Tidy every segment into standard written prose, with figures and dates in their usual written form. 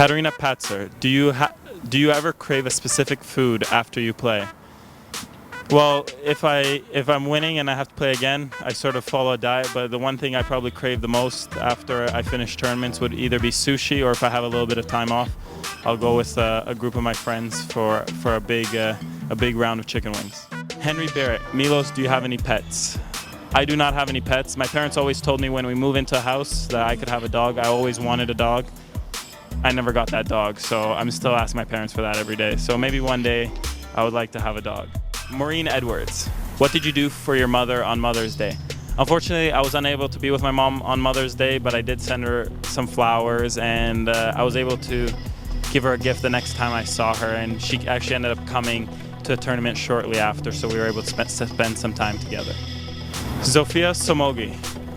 Katarina Patzer, do you ever crave a specific food after you play? Well, if I'm winning and I have to play again, I sort of follow a diet. But the one thing I probably crave the most after I finish tournaments would either be sushi, or if I have a little bit of time off, I'll go with a group of my friends for a big round of chicken wings. Henry Barrett, Milos, do you have any pets? I do not have any pets. My parents always told me when we move into a house that I could have a dog. I always wanted a dog. I never got that dog, so I'm still asking my parents for that every day. So maybe one day I would like to have a dog. Maureen Edwards, what did you do for your mother on Mother's Day? Unfortunately, I was unable to be with my mom on Mother's Day, but I did send her some flowers, and I was able to give her a gift the next time I saw her, and she actually ended up coming to a tournament shortly after, so we were able to spend some time together. Zofia Somogi,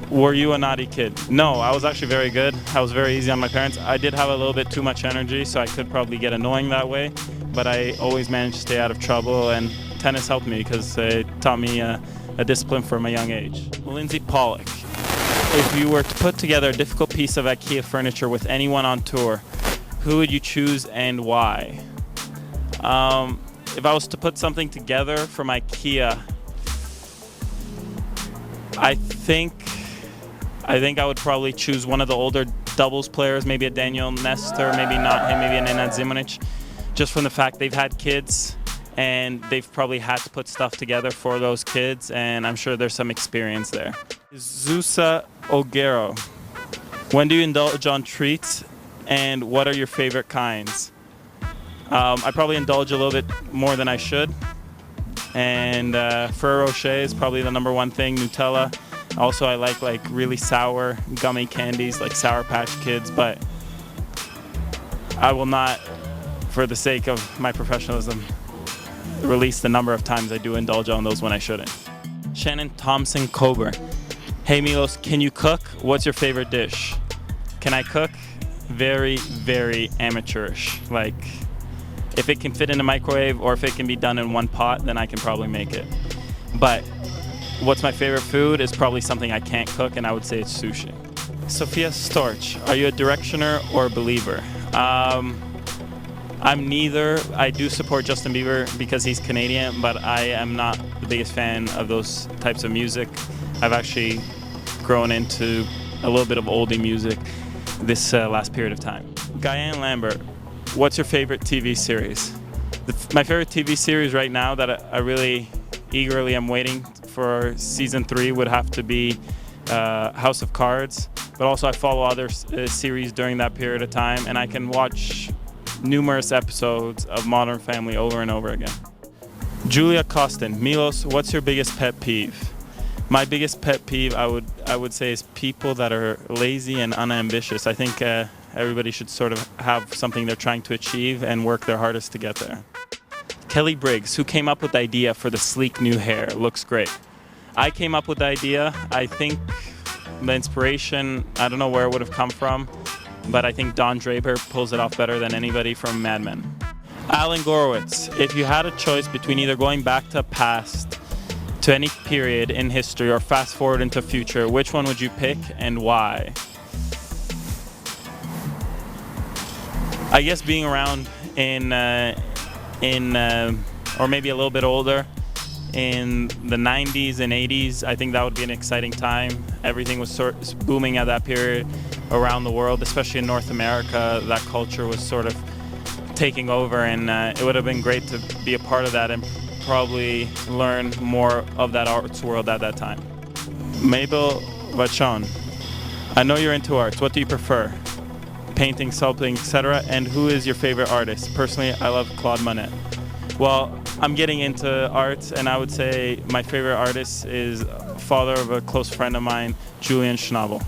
were you a naughty kid? No, I was actually very good. I was very easy on my parents. I did have a little bit too much energy, so I could probably get annoying that way, but I always managed to stay out of trouble, and tennis helped me because it taught me a discipline from a young age. Lindsay Pollock, if you were to put together a difficult piece of Ikea furniture with anyone on tour, who would you choose and why? If I was to put something together from Ikea, I think I would probably choose one of the older doubles players, maybe a Daniel Nestor, maybe not him, maybe a Nenad Zimonjic, just from the fact they've had kids and they've probably had to put stuff together for those kids, and I'm sure there's some experience there. Zusa Ogero, when do you indulge on treats, and what are your favorite kinds? I probably indulge a little bit more than I should, and Ferrero Rocher is probably the number one thing. Nutella. Also, I like really sour gummy candies like Sour Patch Kids, but I will not, for the sake of my professionalism, release the number of times I do indulge on those when I shouldn't. Shannon Thompson Cober, hey Milos, can you cook? What's your favorite dish? Can I cook? Very, very amateurish. Like, if it can fit in a microwave or if it can be done in one pot, then I can probably make it. But what's my favorite food is probably something I can't cook, and I would say it's sushi. Sophia Storch, are you a directioner or a believer? I'm neither. I do support Justin Bieber because he's Canadian, but I am not the biggest fan of those types of music. I've actually grown into a little bit of oldie music this last period of time. Guyan Lambert, what's your favorite TV series? My favorite TV series right now that I really eagerly am waiting for season 3 would have to be House of Cards, but also I follow other series during that period of time, and I can watch numerous episodes of Modern Family over and over again. Julia Costin, Milos, what's your biggest pet peeve? My biggest pet peeve, I would say, is people that are lazy and unambitious. I think everybody should sort of have something they're trying to achieve and work their hardest to get there. Kelly Briggs, who came up with the idea for the sleek new hair, looks great. I came up with the idea. I think the inspiration, I don't know where it would have come from, but I think Don Draper pulls it off better than anybody from Mad Men. Alan Gorowitz, if you had a choice between either going back to past to any period in history or fast forward into future, which one would you pick and why? I guess being around or maybe a little bit older in the 90s and 80s, I think that would be an exciting time. Everything was sort of booming at that period around the world, especially in North America. That culture was sort of taking over, and it would have been great to be a part of that and probably learn more of that arts world at that time. Mabel Vachon, I know you're into arts. What do you prefer? Painting, sculpting, etc. And who is your favorite artist? Personally, I love Claude Monet. Well, I'm getting into arts, and I would say my favorite artist is father of a close friend of mine, Julian Schnabel.